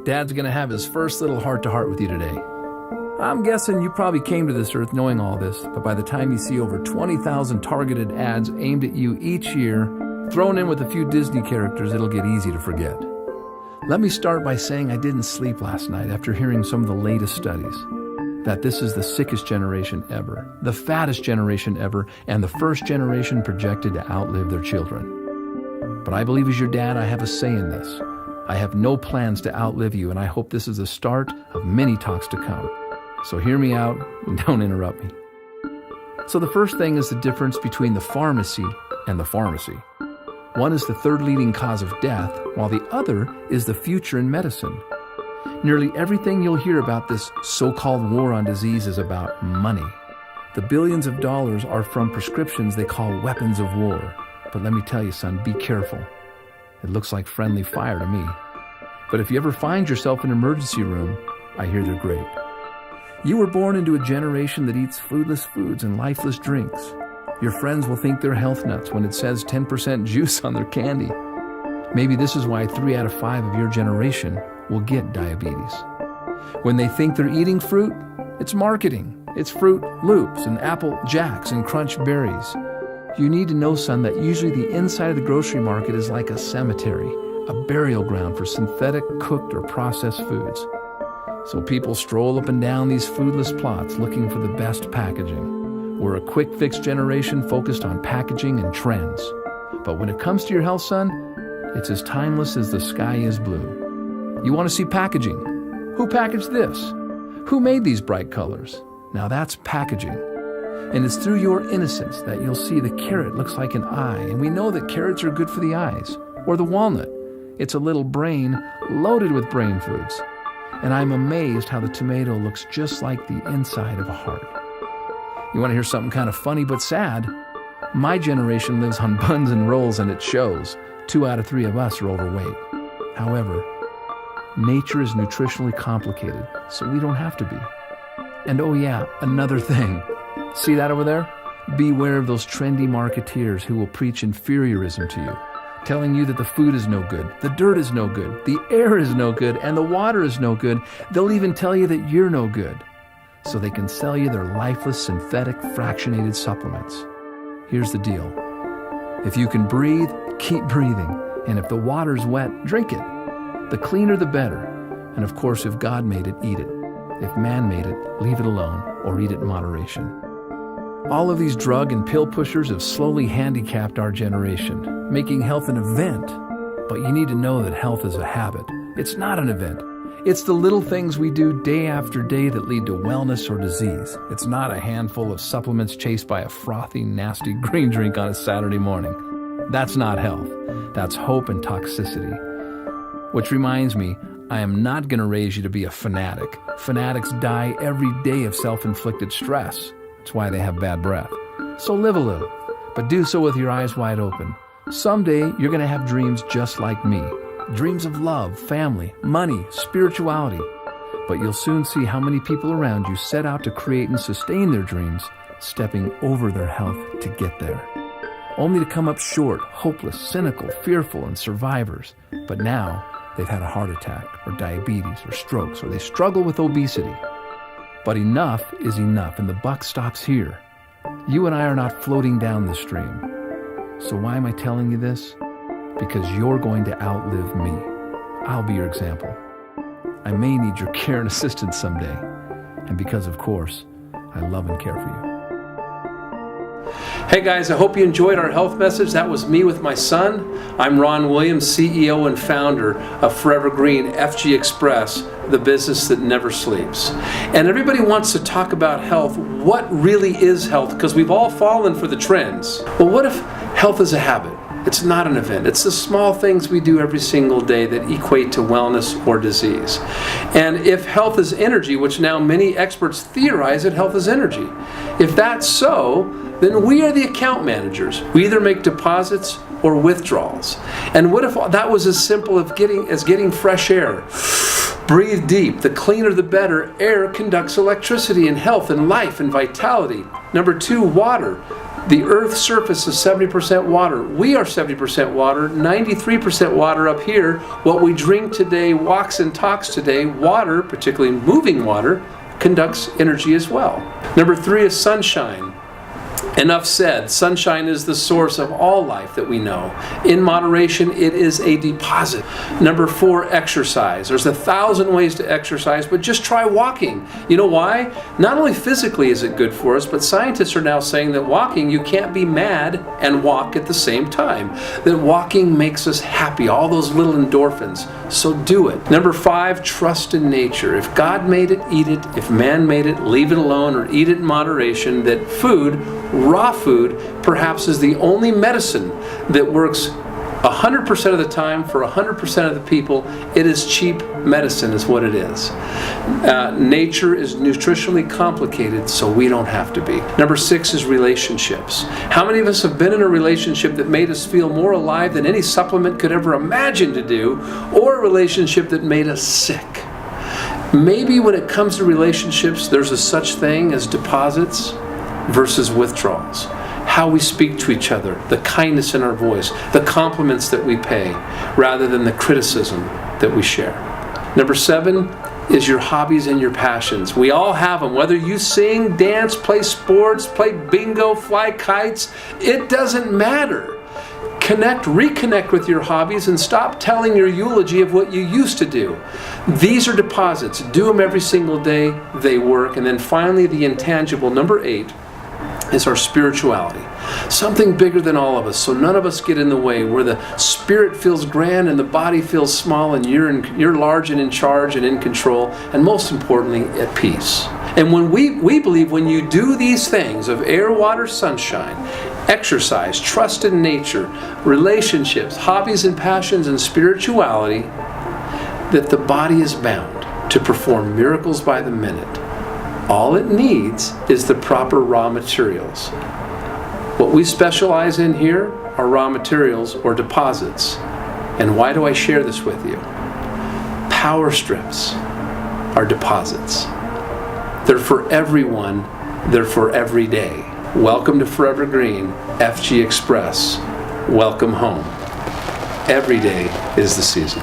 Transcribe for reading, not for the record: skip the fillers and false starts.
Dad's going to have his first little heart-to-heart with you today. I'm guessing you probably came to this earth knowing all this, but by the time you see over 20,000 targeted ads aimed at you each year, thrown in with a few Disney characters, it'll get easy to forget. Let me start by saying I didn't sleep last night after hearing some of the latest studies. That this is the sickest generation ever, the fattest generation ever, and the first generation projected to outlive their children. But I believe as your dad, I have a say in this. I have no plans to outlive you, and I hope this is the start of many talks to come. So hear me out and don't interrupt me. So the first thing is the difference between the pharmacy and the pharmacy. One is the third leading cause of death, while the other is the future in medicine. Nearly everything you'll hear about this so-called war on disease is about money. The billions of dollars are from prescriptions they call weapons of war. But let me tell you, son, be careful. It looks like friendly fire to me. But if you ever find yourself in an emergency room, I hear they're great. You were born into a generation that eats foodless foods and lifeless drinks. Your friends will think they're health nuts when it says 10% juice on their candy. Maybe this is why 3 out of 5 of your generation will get diabetes. When they think they're eating fruit, it's marketing. It's Fruit Loops and Apple Jacks and Crunch Berries. You need to know, son, that usually the inside of the grocery market is like a cemetery, a burial ground for synthetic, cooked, or processed foods. So people stroll up and down these foodless plots looking for the best packaging. We're a quick-fix generation focused on packaging and trends. But when it comes to your health, son, it's as timeless as the sky is blue. You want to see packaging? Who packaged this? Who made these bright colors? Now that's packaging. And it's through your innocence that you'll see the carrot looks like an eye, and we know that carrots are good for the eyes. Or the walnut. It's a little brain loaded with brain foods. And I'm amazed how the tomato looks just like the inside of a heart. You want to hear something kind of funny but sad? My generation lives on buns and rolls, and it shows. 2 out of 3 of us are overweight. However, nature is nutritionally complicated, so we don't have to be. And oh yeah, another thing. See that over there? Beware of those trendy marketeers who will preach inferiorism to you, telling you that the food is no good, the dirt is no good, the air is no good, and the water is no good. They'll even tell you that you're no good, so they can sell you their lifeless, synthetic, fractionated supplements. Here's the deal. If you can breathe, keep breathing. And if the water's wet, drink it. The cleaner, the better. And of course, if God made it, eat it. If man made it, leave it alone or eat it in moderation. All of these drug and pill pushers have slowly handicapped our generation, making health an event. But you need to know that health is a habit. It's not an event. It's the little things we do day after day that lead to wellness or disease. It's not a handful of supplements chased by a frothy, nasty green drink on a Saturday morning. That's not health. That's hope and toxicity. Which reminds me, I am not going to raise you to be a fanatic. Fanatics die every day of self-inflicted stress. That's why they have bad breath. So live a little, but do so with your eyes wide open. Someday, you're going to have dreams just like me. Dreams of love, family, money, spirituality. But you'll soon see how many people around you set out to create and sustain their dreams, stepping over their health to get there. Only to come up short, hopeless, cynical, fearful, and survivors. But now, they've had a heart attack, or diabetes, or strokes, or they struggle with obesity. But enough is enough, and the buck stops here. You and I are not floating down the stream. So why am I telling you this? Because you're going to outlive me. I'll be your example. I may need your care and assistance someday. And because, of course, I love and care for you. Hey guys, I hope you enjoyed our health message. That was me with my son. I'm Ron Williams, CEO and founder of Forever Green FG Express, the business that never sleeps. And everybody wants to talk about health. What really is health? Because we've all fallen for the trends. Well, what if health is a habit? It's not an event. It's the small things we do every single day that equate to wellness or disease. And if health is energy, which now many experts theorize that health is energy, if that's so, then we are the account managers. We either make deposits or withdrawals. And what if that was as simple as getting fresh air? Breathe deep. The cleaner the better. Air conducts electricity and health and life and vitality. Number 2, water. The Earth's surface is 70% water. We are 70% water, 93% water up here. What we drink today, walks and talks today, water, particularly moving water, conducts energy as well. Number 3 is sunshine. Enough said. Sunshine is the source of all life that we know. In moderation, it is a deposit. Number 4, exercise. There's 1,000 ways to exercise, but just try walking. You know why? Not only physically is it good for us, but scientists are now saying that walking, you can't be mad and walk at the same time. That walking makes us happy, all those little endorphins. So do it. Number 5, trust in nature. If God made it, eat it. If man made it, leave it alone or eat it in moderation. That food, raw food, perhaps is the only medicine that works 100% of the time for 100% of the people. It is cheap medicine is what it is. Nature is nutritionally complicated, so we don't have to be. Number 6 is relationships. How many of us have been in a relationship that made us feel more alive than any supplement could ever imagine to do, or a relationship that made us sick? Maybe when it comes to relationships, there's a such thing as deposits versus withdrawals. How we speak to each other, the kindness in our voice, the compliments that we pay, rather than the criticism that we share. Number 7 is your hobbies and your passions. We all have them. Whether you sing, dance, play sports, play bingo, fly kites, it doesn't matter. Reconnect with your hobbies and stop telling your eulogy of what you used to do. These are deposits. Do them every single day. They work. And then finally, the intangible, number 8, is our spirituality. Something bigger than all of us, so none of us get in the way, where the spirit feels grand and the body feels small, and you're large and in charge and in control, and most importantly, at peace. And when we believe when you do these things of air, water, sunshine, exercise, trust in nature, relationships, hobbies and passions, and spirituality, that the body is bound to perform miracles by the minute. All it needs is the proper raw materials. What we specialize in here are raw materials or deposits. And why do I share this with you? Power strips are deposits. They're for everyone. They're for every day. Welcome to Forever Green, FG Express. Welcome home. Every day is the season.